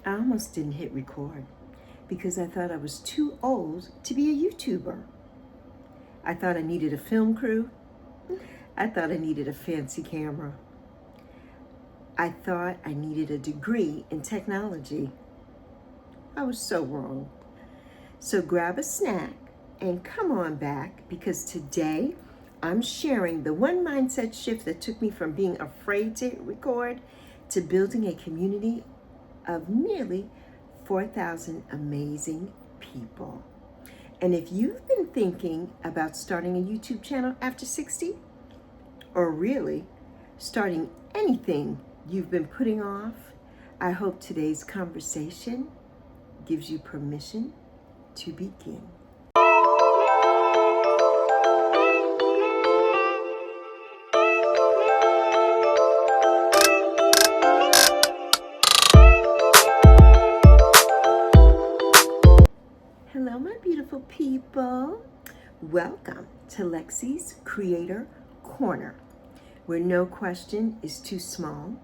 I almost didn't hit record because I thought I was too old to be a YouTuber. I thought I needed a film crew. I thought I needed a fancy camera. I thought I needed a degree in technology. I was so wrong. So grab a snack and come on back, because today I'm sharing the one mindset shift that took me from being afraid to record to building a community of nearly 4,000 amazing people. And if you've been thinking about starting a YouTube channel after 60, or really starting anything you've been putting off, I hope today's conversation gives you permission to begin. Hello, my beautiful people. Welcome to Lexi's Creator Corner, where no question is too small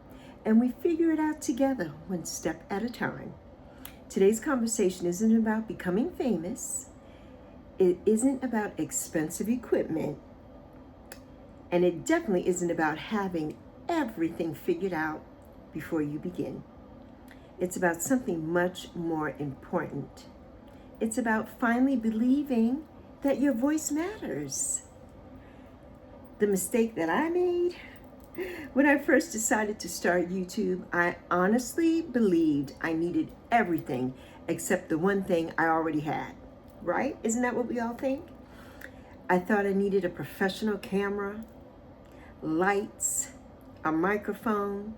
and we figure it out together, one step at a time. Today's conversation isn't about becoming famous. It isn't about expensive equipment. And it definitely isn't about having everything figured out before you begin. It's about something much more important. It's about finally believing that your voice matters. The mistake that I made when I first decided to start YouTube, I honestly believed I needed everything except the one thing I already had, right? Isn't that what we all think? I thought I needed a professional camera, lights, a microphone,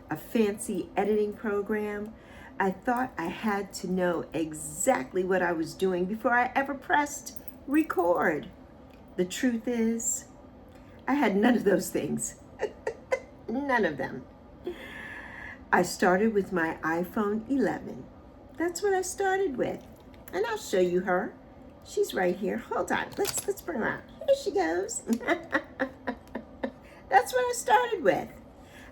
a fancy editing program. I thought I had to know exactly what I was doing before I ever pressed record. The truth is, I had none of those things. None of them. I started with my iPhone 11. That's what I started with. And I'll show you her. She's right here. Hold on. Let's bring her out. Here she goes. That's what I started with.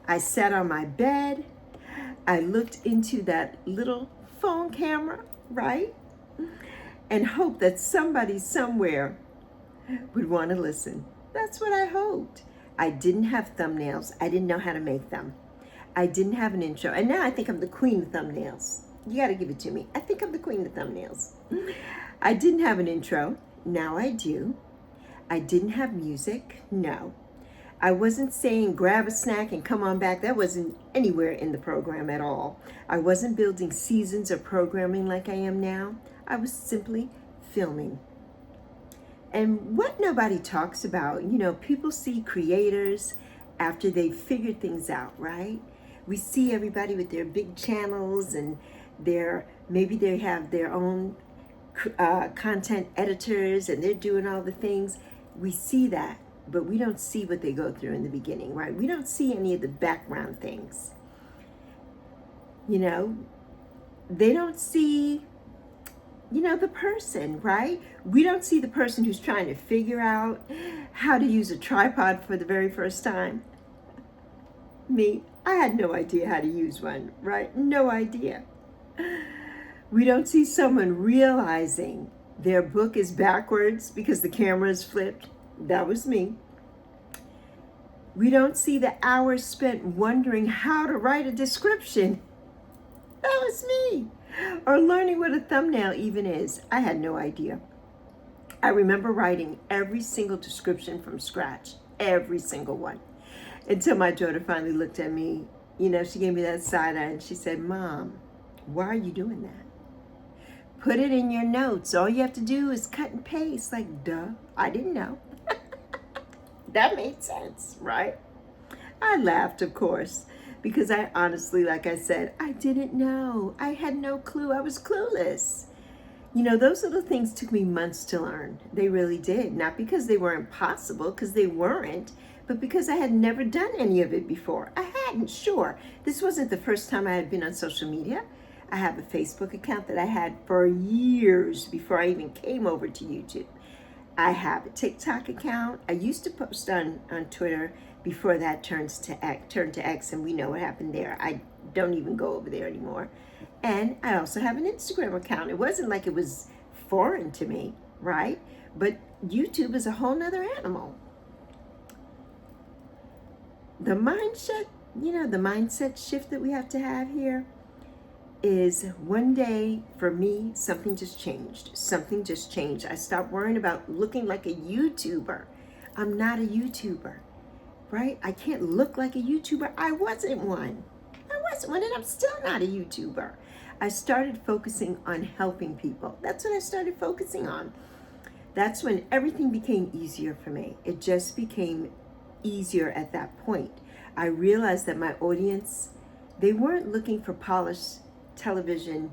I sat on my bed. I looked into that little phone camera, right? And hoped that somebody somewhere would want to listen. That's what I hoped. I didn't have thumbnails. I didn't know how to make them. I didn't have an intro. And now I think I'm the queen of thumbnails. You got to give it to me. I think I'm the queen of thumbnails. I didn't have an intro. Now I do. I didn't have music. No. I wasn't saying grab a snack and come on back. That wasn't anywhere in the program at all. I wasn't building seasons of programming like I am now. I was simply filming. And what nobody talks about, people see creators after they've figured things out, right? We see everybody with their big channels and maybe they have their own content editors and they're doing all the things. We see that, but we don't see what they go through in the beginning, right? We don't see any of the background things. They don't see the person, right? We don't see the person who's trying to figure out how to use a tripod for the very first time. Me, I had no idea how to use one, right? No idea. We don't see someone realizing their book is backwards because the camera is flipped. That was me. We don't see the hours spent wondering how to write a description. That was me. Or learning what a thumbnail even is. I had no idea. I remember writing every single description from scratch, every single one, until my daughter finally looked at me. She gave me that side eye and she said, "Mom, why are you doing that? Put it in your notes. All you have to do is cut and paste." Like, duh, I didn't know. That made sense, right? I laughed, of course, because I honestly, like I said, I didn't know. I had no clue. I was clueless. Those little things took me months to learn. They really did. Not because they were impossible, because they weren't, but because I had never done any of it before. I hadn't, sure. This wasn't the first time I had been on social media. I have a Facebook account that I had for years before I even came over to YouTube. I have a TikTok account. I used to post on Twitter, before that turned to X, and we know what happened there. I don't even go over there anymore. And I also have an Instagram account. It wasn't like it was foreign to me, right? But YouTube is a whole nother animal. The mindset shift that we have to have here is one day for me, something just changed. Something just changed. I stopped worrying about looking like a YouTuber. I'm not a YouTuber, right? I can't look like a YouTuber. I wasn't one, and I'm still not a YouTuber. I started focusing on helping people. That's what I started focusing on. That's when everything became easier for me. It just became easier at that point. I realized that my audience, they weren't looking for polished television,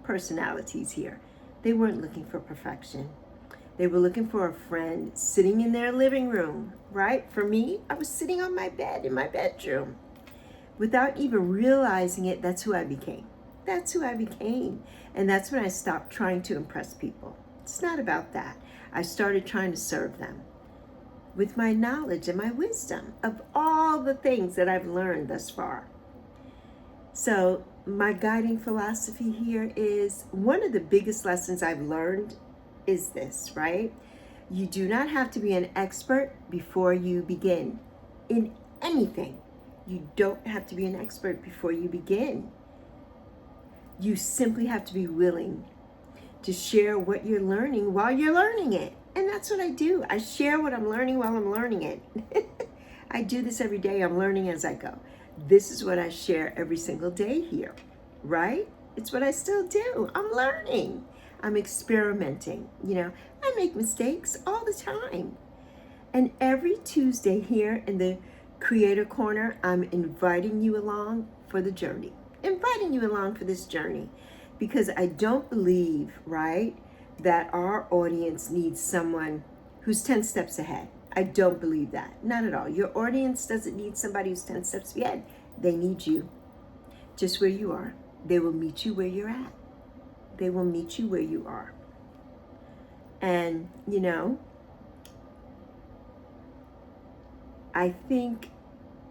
personalities here. They weren't looking for perfection. They were looking for a friend sitting in their living room, right? For me, I was sitting on my bed in my bedroom. Without even realizing it, that's who I became. That's who I became. And that's when I stopped trying to impress people. It's not about that. I started trying to serve them with my knowledge and my wisdom of all the things that I've learned thus far. So my guiding philosophy here is, one of the biggest lessons I've learned is this, right? You do not have to be an expert before you begin in anything. You don't have to be an expert before you begin. You simply have to be willing to share what you're learning while you're learning it. And that's what I do. I share what I'm learning while I'm learning it. I do this every day. I'm learning as I go. This is what I share every single day here, right? It's what I still do. I'm learning. I'm experimenting. I make mistakes all the time. And every Tuesday here in the Creator Corner, I'm inviting you along for the journey. Inviting you along for this journey. Because I don't believe, right, that our audience needs someone who's 10 steps ahead. I don't believe that. Not at all. Your audience doesn't need somebody who's 10 steps ahead. They need you just where you are. They will meet you where you're at. They will meet you where you are. And, I think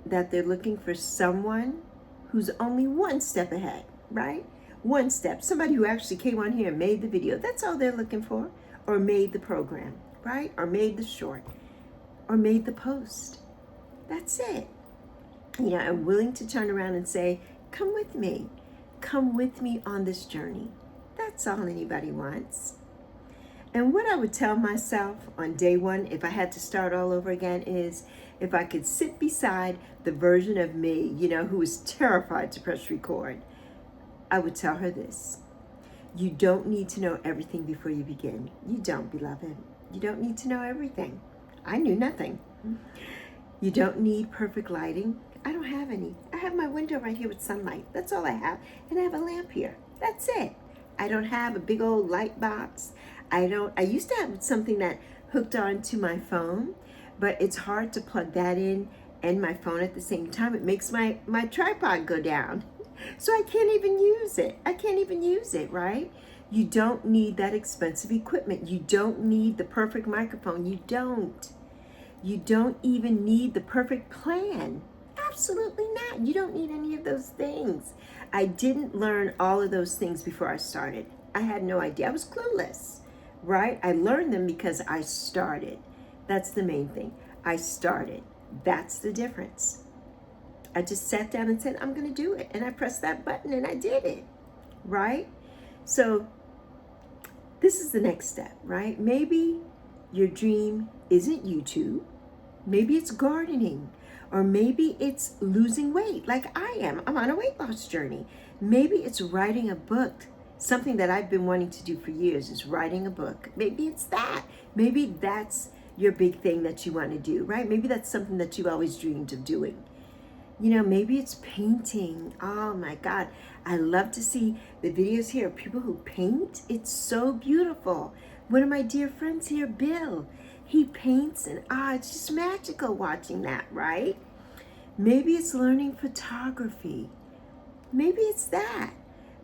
that they're looking for someone who's only one step ahead, right? One step. Somebody who actually came on here and made the video. That's all they're looking for. Or made the program, right? Or made the short. Or made the post. That's it. I'm willing to turn around and say, come with me. Come with me on this journey. That's all anybody wants. And what I would tell myself on day one, if I had to start all over again, is if I could sit beside the version of me, who was terrified to press record, I would tell her this. You don't need to know everything before you begin. You don't, beloved. You don't need to know everything. I knew nothing. You don't need perfect lighting. I don't have any. I have my window right here with sunlight. That's all I have. And I have a lamp here. That's it. I don't have a big old light box. I used to have something that hooked onto my phone, but it's hard to plug that in and my phone at the same time. It makes my tripod go down. So I can't even use it. Right? You don't need that expensive equipment. You don't need the perfect microphone. You don't. You don't even need the perfect plan. Absolutely not. You don't need any of those things. I didn't learn all of those things before I started. I had no idea. I was clueless, right? I learned them because I started. That's the main thing. I started. That's the difference. I just sat down and said, I'm going to do it. And I pressed that button and I did it, right? So this is the next step, right? Maybe your dream isn't YouTube. Maybe it's gardening. Or maybe it's losing weight like I am. I'm on a weight loss journey. Maybe it's writing a book. Something that I've been wanting to do for years is writing a book. Maybe it's that. Maybe that's your big thing that you want to do, right? Maybe that's something that you always dreamed of doing. Maybe it's painting. Oh my God. I love to see the videos here of people who paint. It's so beautiful. One of my dear friends here, Bill, he paints and it's just magical watching that, right? Maybe it's learning photography. Maybe it's that.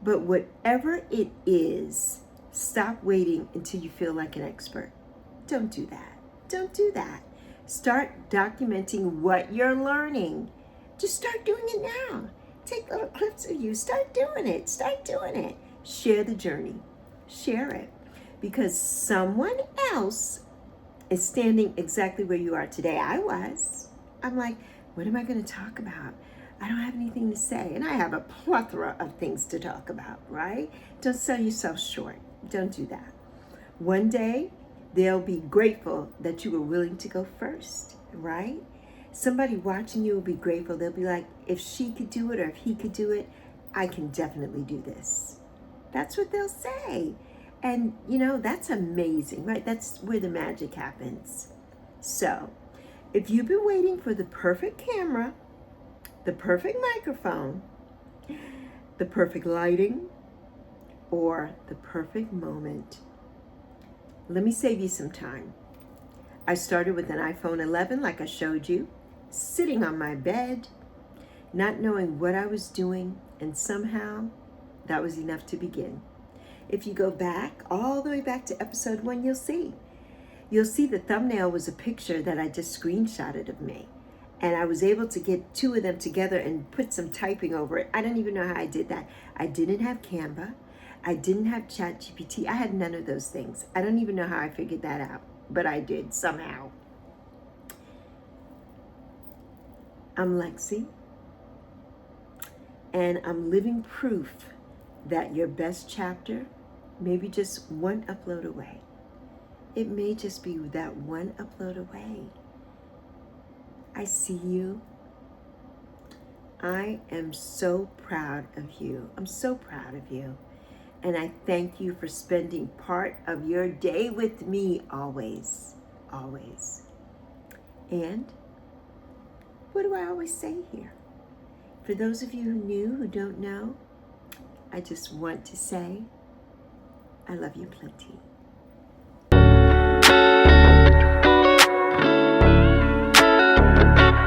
But whatever it is, stop waiting until you feel like an expert. Don't do that. Don't do that. Start documenting what you're learning. Just start doing it now. Take little clips of you. Start doing it. Start doing it. Share the journey. Share it. Because someone else is standing exactly where you are today. I was. I'm like, what am I going to talk about? I don't have anything to say. And I have a plethora of things to talk about, right? Don't sell yourself short. Don't do that. One day, they'll be grateful that you were willing to go first, right? Somebody watching you will be grateful. They'll be like, if she could do it or if he could do it, I can definitely do this. That's what they'll say. And, that's amazing, right? That's where the magic happens. So, if you've been waiting for the perfect camera, the perfect microphone, the perfect lighting, or the perfect moment, let me save you some time. I started with an iPhone 11, like I showed you, sitting on my bed, not knowing what I was doing, and somehow that was enough to begin. If you go back, all the way back to episode 1, you'll see the thumbnail was a picture that I just screenshotted of me. And I was able to get 2 of them together and put some typing over it. I don't even know how I did that. I didn't have Canva. I didn't have ChatGPT. I had none of those things. I don't even know how I figured that out, but I did somehow. I'm Lexi, and I'm living proof that your best chapter may be just one upload away. It may just be that one upload away. I see you. I am so proud of you. I'm so proud of you. And I thank you for spending part of your day with me always, always. And what do I always say here? For those of you who knew, who don't know, I just want to say, I love you plenty.